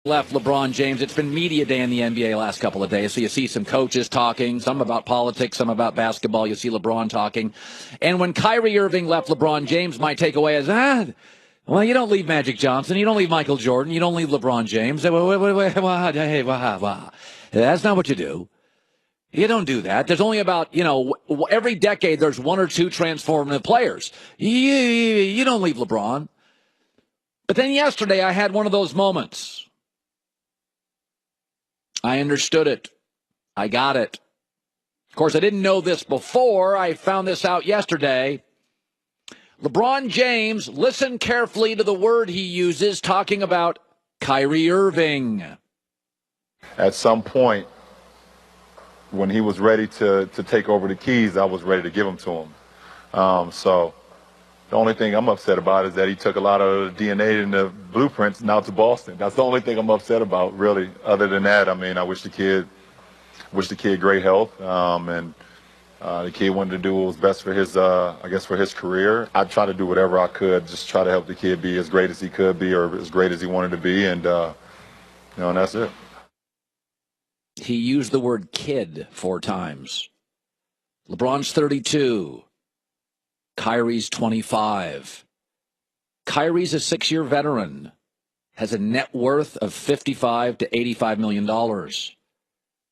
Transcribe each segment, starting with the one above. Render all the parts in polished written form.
Left LeBron James. It's been media day in the NBA last couple of days, so you see some coaches talking, some about politics, some about basketball. You see LeBron talking. And when Kyrie Irving left, LeBron James, my takeaway is, well, you don't leave Magic Johnson, you don't leave Michael Jordan, you don't leave LeBron James. That's not what you do. You don't do that. There's only about, every decade there's one or two transformative players. You don't leave LeBron. But then yesterday I had one of those moments. I understood it. I got it. Of course, I didn't know this before. I found this out yesterday. LeBron James, listen carefully to the word he uses, talking about Kyrie Irving. At some point, when he was ready to take over the keys, I was ready to give them to him. So the only thing I'm upset about is that he took a lot of the DNA and the blueprints now to Boston. That's the only thing I'm upset about, really. Other than that, I mean, I wish the kid great health, and the kid wanted to do what was best for his, for his career. I tried to do whatever I could, just try to help the kid be as great as he could be, or as great as he wanted to be, and and that's it. He used the word kid 4 times. LeBron's 32. Kyrie's 25. Kyrie's a 6-year veteran, has a net worth of $55 to $85 million.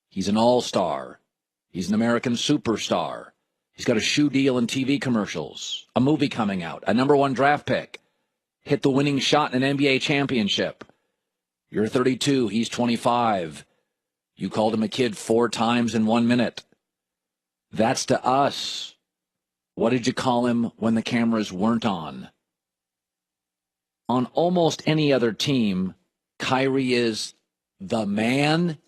He's an all-star. He's an American superstar. He's got a shoe deal and TV commercials, a movie coming out, a #1 draft pick, hit the winning shot in an NBA championship. You're 32, he's 25. You called him a kid 4 times in 1 minute. That's to us. What did you call him when the cameras weren't on? On almost any other team, Kyrie is the man,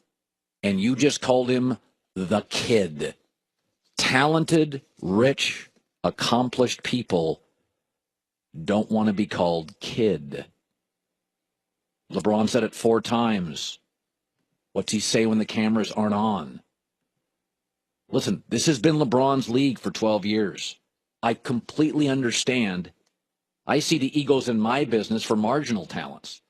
and you just called him the kid. Talented, rich, accomplished people don't want to be called kid. LeBron said it 4 times. What's he say when the cameras aren't on? Listen, this has been LeBron's league for 12 years. I completely understand. I see the egos in my business for marginal talents.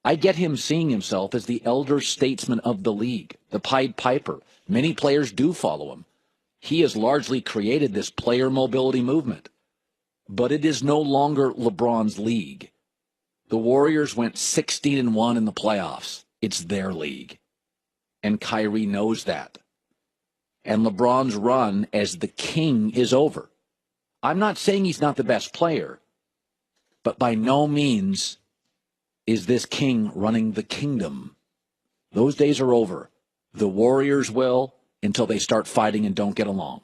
I get him seeing himself as the elder statesman of the league, the Pied Piper. Many players do follow him. He has largely created this player mobility movement. But it is no longer LeBron's league. The Warriors went 16-1 in the playoffs. It's their league. And Kyrie knows that. And LeBron's run as the king is over. I'm not saying he's not the best player, but by no means is this king running the kingdom. Those days are over. The Warriors will until they start fighting and don't get along.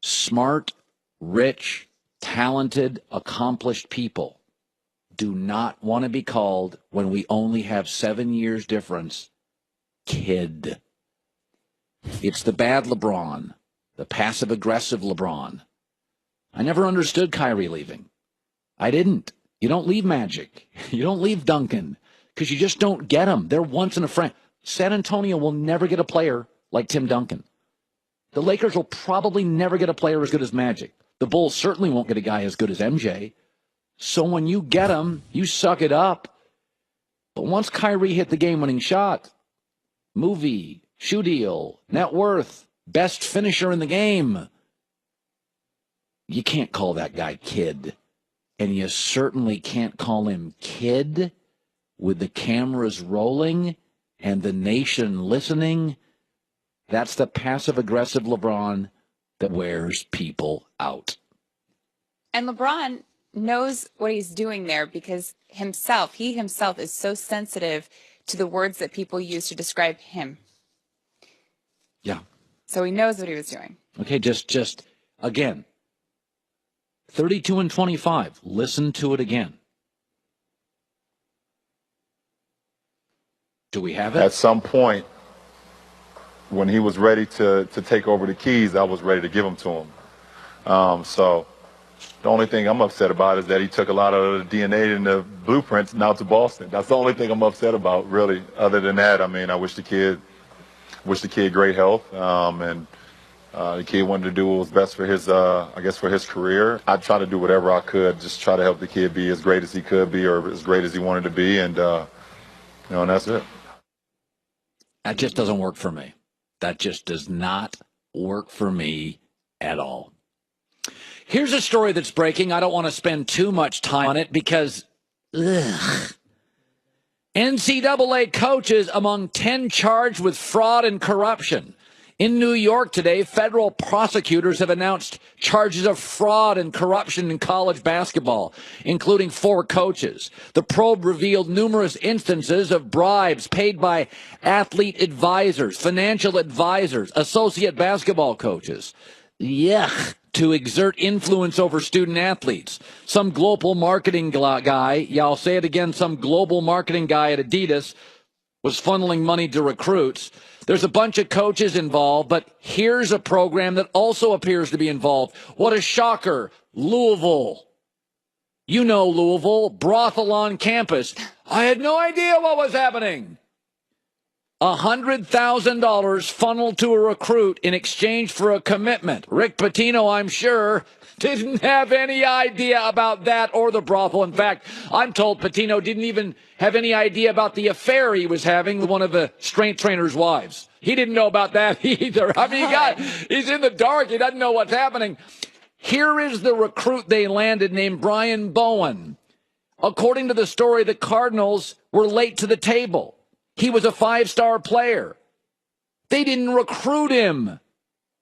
Smart, rich, talented, accomplished people do not want to be called, when we only have 7 years difference, kid. It's the bad LeBron, the passive-aggressive LeBron. I never understood Kyrie leaving. I didn't. You don't leave Magic. You don't leave Duncan, because you just don't get them. They're once in a friend. San Antonio will never get a player like Tim Duncan. The Lakers will probably never get a player as good as Magic. The Bulls certainly won't get a guy as good as MJ. So when you get him, you suck it up. But once Kyrie hit the game-winning shot, movie, shoe deal, net worth, best finisher in the game, you can't call that guy kid. And you certainly can't call him kid with the cameras rolling and the nation listening. That's the passive-aggressive LeBron that wears people out. And LeBron knows what he's doing there because he himself is so sensitive to the words that people use to describe him. Yeah. So he knows what he was doing. Okay, just again, 32-25. Listen to it again. Do we have it? At some point, when he was ready to take over the keys, I was ready to give them to him. So the only thing I'm upset about is that he took a lot of the DNA and the blueprints now to Boston. That's the only thing I'm upset about, really. Other than that, I mean, I wish the kid great health, and The kid wanted to do what was best for his, I guess, for his career. I tried to do whatever I could, just try to help the kid be as great as he could be or as great as he wanted to be, and and that's it. That just doesn't work for me. That just does not work for me at all. Here's a story that's breaking. I don't want to spend too much time on it because, NCAA coaches among 10 charged with fraud and corruption. In New York today, federal prosecutors have announced charges of fraud and corruption in college basketball, including 4 coaches. The probe revealed numerous instances of bribes paid by athlete advisors, financial advisors, associate basketball coaches. Yuck. To exert influence over student athletes. Some global marketing guy, I'll say it again, some global marketing guy at Adidas was funneling money to recruits. There's a bunch of coaches involved, but here's a program that also appears to be involved. What a shocker. Louisville. You know Louisville, brothel on campus. I had no idea what was happening. $100,000 funneled to a recruit in exchange for a commitment. Rick Pitino, I'm sure, didn't have any idea about that or the brothel. In fact, I'm told Pitino didn't even have any idea about the affair he was having with one of the strength trainer's wives. He didn't know about that either. I mean, he's in the dark. He doesn't know what's happening. Here is the recruit they landed named Brian Bowen. According to the story, the Cardinals were late to the table. He was a 5-star player. They didn't recruit him.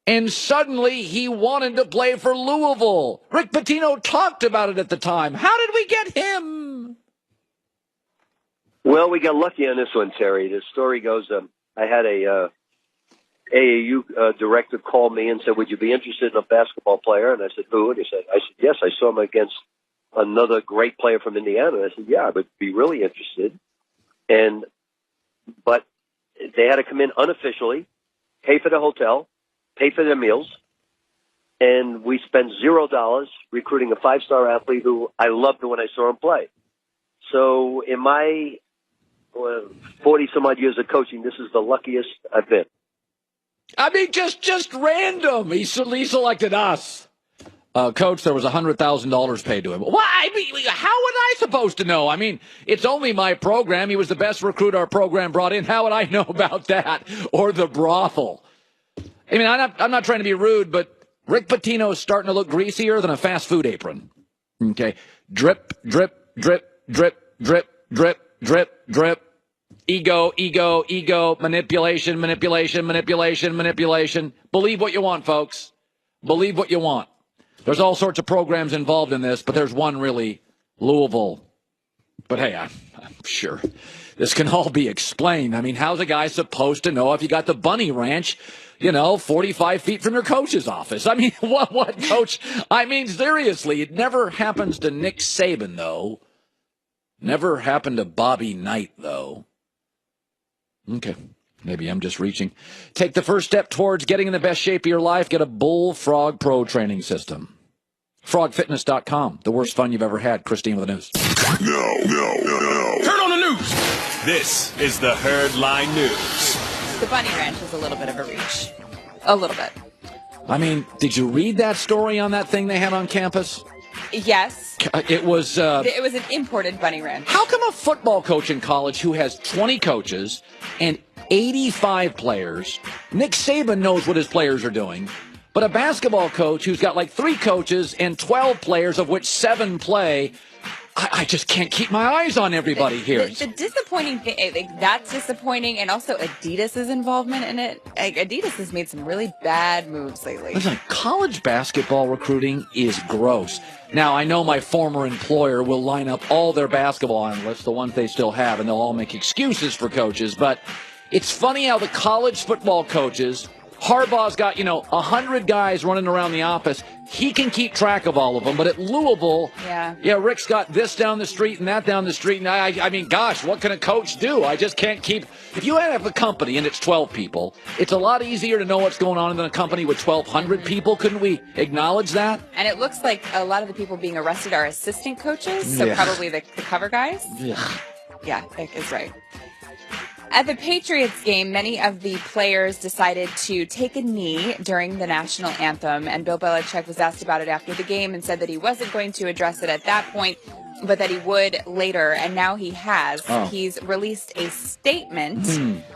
And suddenly he wanted to play for Louisville. Rick Pitino talked about it at the time. How did we get him? Well, we got lucky on this one, Terry. The story goes, I had a AAU director call me and said, would you be interested in a basketball player? And I said, who? And he said, yes, I saw him against another great player from Indiana. And I said, yeah, I would be really interested. But they had to come in unofficially, pay for the hotel, pay for their meals, and we spent $0 recruiting a 5-star athlete who I loved when I saw him play. So in my 40-some-odd years of coaching, this is the luckiest I've been. I mean, just random. He selected us. Coach, there was $100,000 paid to him. Well, I mean, how was I supposed to know? I mean, it's only my program. He was the best recruit our program brought in. How would I know about that? Or the brothel? I mean, I'm not trying to be rude, but Rick Pitino is starting to look greasier than a fast food apron. Okay. Drip, drip, drip, drip, drip, drip, drip, drip. Ego, ego, ego, manipulation, manipulation, manipulation, manipulation. Believe what you want, folks. Believe what you want. There's all sorts of programs involved in this, but there's one really, Louisville. But hey, I'm sure this can all be explained. I mean, how's a guy supposed to know if you got the bunny ranch, 45 feet from your coach's office? I mean, what coach? I mean, seriously, it never happens to Nick Saban, though. Never happened to Bobby Knight, though. Okay. Maybe I'm just reaching. Take the first step towards getting in the best shape of your life. Get a Bullfrog Pro training system. Frogfitness.com. The worst fun you've ever had. Christine with the news. No. Turn on the news. This is the Herd Line News. The Bunny Ranch is a little bit of a reach. A little bit. I mean, did you read that story on that thing they had on campus? Yes. It was an imported bunny ranch. How come a football coach in college who has 20 coaches and 85 players, Nick Saban knows what his players are doing, but a basketball coach who's got like 3 coaches and 12 players, of which 7 play, I just can't keep my eyes on everybody here. The disappointing thing, that's disappointing, and also Adidas' involvement in it. Adidas has made some really bad moves lately. Listen, college basketball recruiting is gross. Now, I know my former employer will line up all their basketball analysts, the ones they still have, and they'll all make excuses for coaches, but it's funny how the college football coaches, Harbaugh's got, 100 guys running around the office. He can keep track of all of them. But at Louisville, Rick's got this down the street and that down the street. And I mean, gosh, what can a coach do? I just can't keep. If you have a company and it's 12 people, it's a lot easier to know what's going on than a company with 1,200 people. Couldn't we acknowledge that? And it looks like a lot of the people being arrested are assistant coaches, so probably the cover guys. Yeah, Vic is right. At the Patriots game, many of the players decided to take a knee during the national anthem, and Bill Belichick was asked about it after the game and said that he wasn't going to address it at that point, but that he would later, and now he has. He's released a statement.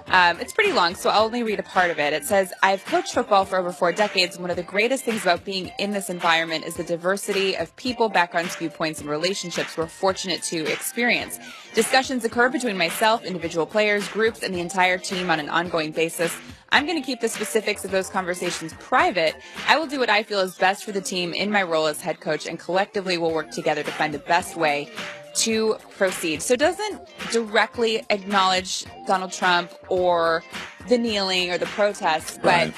It's pretty long, so I'll only read a part of it. It says, "I've coached football for over 4 decades, and one of the greatest things about being in this environment is the diversity of people, backgrounds, viewpoints, and relationships we're fortunate to experience. Discussions occur between myself, individual players, groups, and the entire team on an ongoing basis. I'm going to keep the specifics of those conversations private. I will do what I feel is best for the team in my role as head coach, and collectively we'll work together to find the best way to proceed." So it doesn't directly acknowledge Donald Trump or the kneeling or the protests, but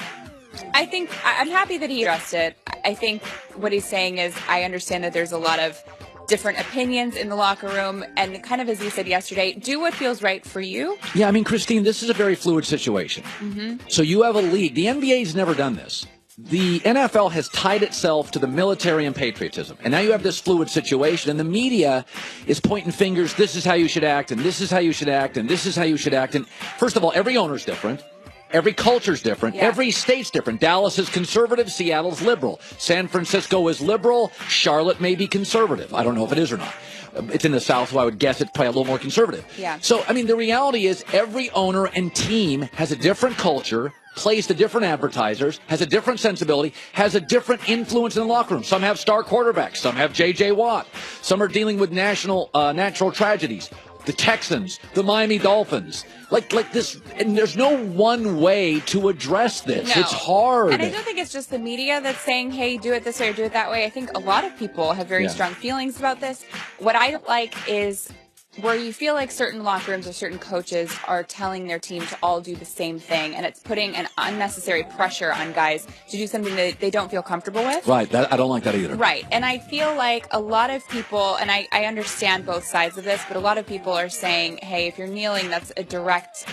I think I'm happy that he addressed it. I think what he's saying is, I understand that there's a lot of different opinions in the locker room, and kind of as you said yesterday, do what feels right for you. Yeah, I mean, Christine, this is a very fluid situation. So you have a league. The NBA's never done this. The NFL has tied itself to the military and patriotism, and now you have this fluid situation, and the media is pointing fingers. This is how you should act, and this is how you should act, and this is how you should act. And first of all, every owner's different. Every culture's different. Yeah. Every state's different. Dallas is conservative. Seattle's liberal. San Francisco is liberal. Charlotte may be conservative. I don't know if it is or not. It's in the South, so I would guess it's probably a little more conservative. Yeah. So, I mean, the reality is every owner and team has a different culture, plays to different advertisers, has a different sensibility, has a different influence in the locker room. Some have star quarterbacks. Some have J.J. Watt. Some are dealing with natural tragedies. The Texans, the Miami Dolphins, like this, and there's no one way to address this. No. It's hard. And I don't think it's just the media that's saying, hey, do it this way or do it that way. I think a lot of people have very strong feelings about this. What I don't like is where you feel like certain locker rooms or certain coaches are telling their team to all do the same thing, and it's putting an unnecessary pressure on guys to do something that they don't feel comfortable with. Right. I don't like that either. Right. And I feel like a lot of people, and I understand both sides of this, but a lot of people are saying, hey, if you're kneeling, that's a direct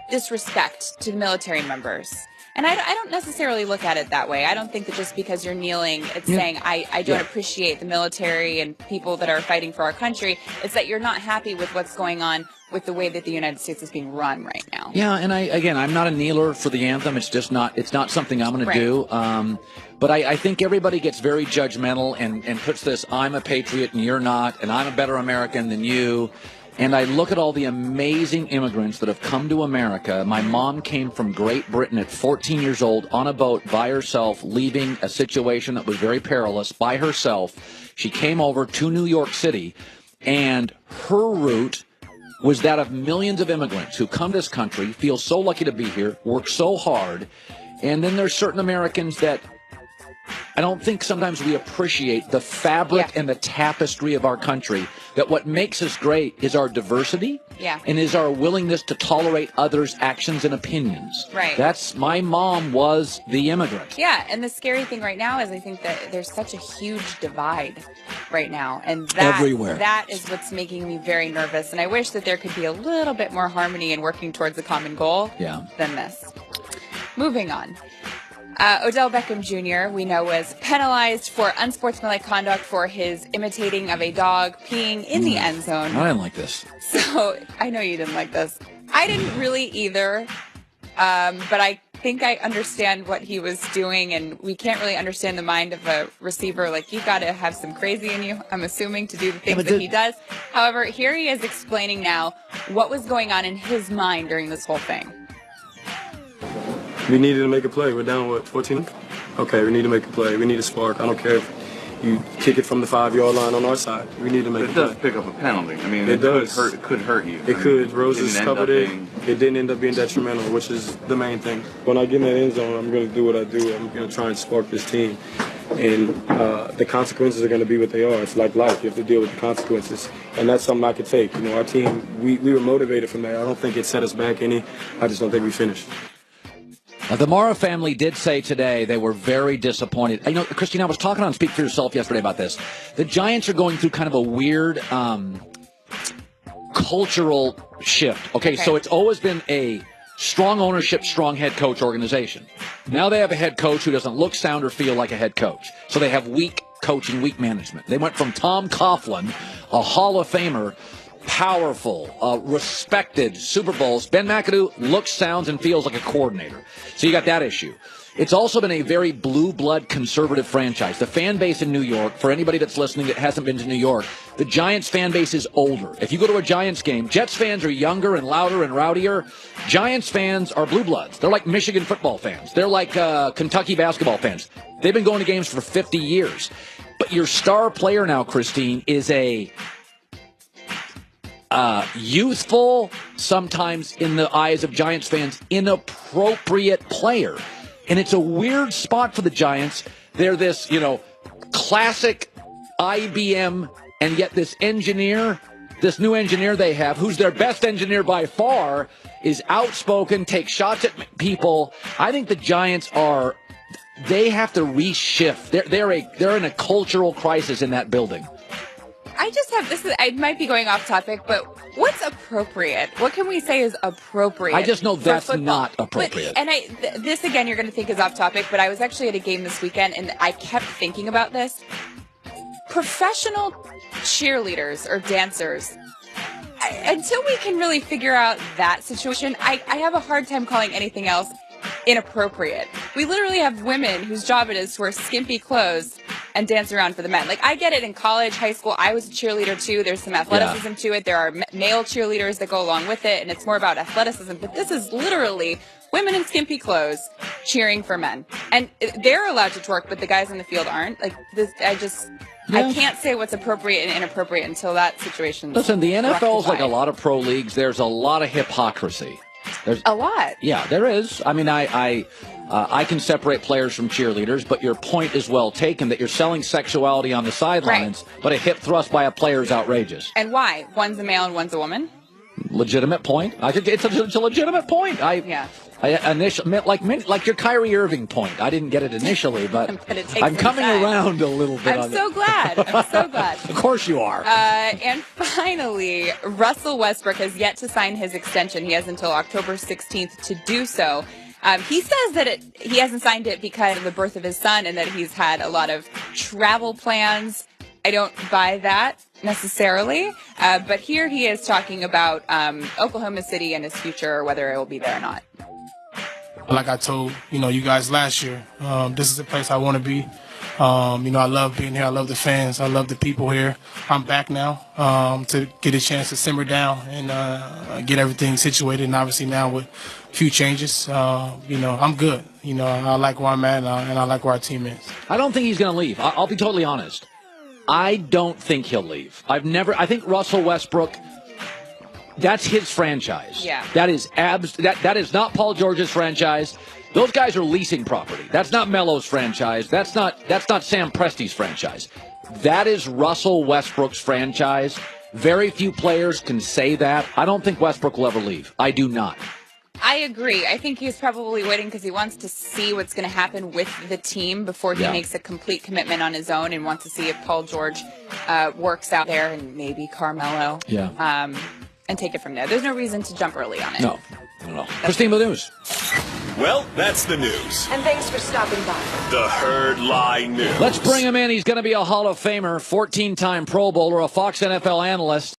disrespect to the military members. And I don't necessarily look at it that way. I don't think that just because you're kneeling, it's saying I don't appreciate the military and people that are fighting for our country. It's that you're not happy with what's going on with the way that the United States is being run right now. Yeah, and I'm not a kneeler for the anthem. It's just not. It's not something I'm going to do. But I think everybody gets very judgmental and puts this, I'm a patriot and you're not, and I'm a better American than you. And I look at all the amazing immigrants that have come to America. My mom came from Great Britain at 14 years old on a boat by herself, leaving a situation that was very perilous by herself. She came over to New York City, and her route was that of millions of immigrants who come to this country, feel so lucky to be here, work so hard. And then there's certain Americans that I don't think sometimes we appreciate the fabric and the tapestry of our country, that what makes us great is our diversity and is our willingness to tolerate others' actions and opinions. Right. My mom was the immigrant. Yeah, and the scary thing right now is I think that there's such a huge divide right now. And that, everywhere. That is what's making me very nervous. And I wish that there could be a little bit more harmony in working towards a common goal than this. Moving on. Odell Beckham Jr., we know, was penalized for unsportsmanlike conduct for his imitating of a dog peeing in the end zone. I didn't like this. So, I know you didn't like this. I didn't really either, but I think I understand what he was doing, and we can't really understand the mind of a receiver. Like, you've got to have some crazy in you, I'm assuming, to do the things that he does. However, here he is explaining now what was going on in his mind during this whole thing. We needed to make a play. We're down, 14? Okay, we need to make a play. We need a spark. I don't care if you kick it from the 5-yard line on our side. We need to make a play. It does pick up a penalty. I mean, it does. It could hurt you. It could. Roses covered it. It didn't end up being detrimental, which is the main thing. When I get in that end zone, I'm going to do what I do. I'm going to try and spark this team. And the consequences are going to be what they are. It's like life. You have to deal with the consequences. And that's something I could take. You know, our team, we were motivated from that. I don't think it set us back any. I just don't think we finished. The Mara family did say today they were very disappointed. You know, Christine, I was talking on Speak for Yourself yesterday about this. The Giants are going through kind of a weird cultural shift. Okay, so it's always been a strong ownership, strong head coach organization. Now they have a head coach who doesn't look, sound, or feel like a head coach. So they have weak coaching, weak management. They went from Tom Coughlin, a Hall of Famer, powerful, respected Super Bowls, Ben McAdoo looks, sounds, and feels like a coordinator. So you got that issue. It's also been a very blue blood conservative franchise. The fan base in New York, for anybody that's listening that hasn't been to New York, the Giants fan base is older. If you go to a Giants game, Jets fans are younger and louder and rowdier. Giants fans are blue bloods. They're like Michigan football fans. They're like Kentucky basketball fans. They've been going to games for 50 years. But your star player now, Christine, is a youthful, sometimes in the eyes of Giants fans, inappropriate player. And it's a weird spot for the Giants. They're this, classic IBM, and yet this new engineer they have, who's their best engineer by far, is outspoken, takes shots at people. I think the Giants they have to reshift. They're in a cultural crisis in that building. I might be going off topic, but what's appropriate? What can we say is appropriate? I just know that's not appropriate. This again, you're going to think is off topic, but I was actually at a game this weekend, and I kept thinking about this. Professional cheerleaders or dancers, until we can really figure out that situation, I have a hard time calling anything else inappropriate. We literally have women whose job it is to wear skimpy clothes and dance around for the men. Like, I get it in college, high school. I was a cheerleader too. There's some athleticism to it. There are male cheerleaders that go along with it, and it's more about athleticism. But this is literally women in skimpy clothes cheering for men. And they're allowed to twerk, but the guys in the field aren't. Like, this, I can't say what's appropriate and inappropriate until that situation. Listen, the NFL's like a lot of pro leagues. There's a lot of hypocrisy. There's a lot. Yeah, there is. I mean, I can separate players from cheerleaders, but your point is well taken that you're selling sexuality on the sidelines, right, but a hip thrust by a player is outrageous. And why? One's a male and one's a woman? Legitimate point. I think it's a legitimate point. Like your Kyrie Irving point. I didn't get it initially, but I'm coming around a little bit. I'm so glad. Of course you are. And finally, Russell Westbrook has yet to sign his extension. He has until October 16th to do so. He says that he hasn't signed it because of the birth of his son and that he's had a lot of travel plans. I don't buy that necessarily, but here he is talking about Oklahoma City and his future, whether it will be there or not. Like I told you guys last year, this is the place I want to be. I love being here. I love the fans. I love the people here. I'm back now to get a chance to simmer down and get everything situated. And obviously now with a few changes, I'm good. I like where I'm at and I like where our team is. I don't think he's going to leave. I'll be totally honest. I don't think he'll leave. I think Russell Westbrook, that's his franchise. Yeah. That is not Paul George's franchise. Those guys are leasing property. That's not Melo's franchise. That's not Sam Presti's franchise. That is Russell Westbrook's franchise. Very few players can say that. I don't think Westbrook will ever leave. I do not. I agree. I think he's probably waiting because he wants to see what's going to happen with the team before he makes a complete commitment on his own, and wants to see if Paul George works out there and maybe Carmelo. Yeah. And take it from there. There's no reason to jump early on it. No. Christine, the news. Well, that's the news. And thanks for stopping by. The Herd Lie News. Let's bring him in. He's going to be a Hall of Famer, 14-time Pro Bowler, a Fox NFL analyst.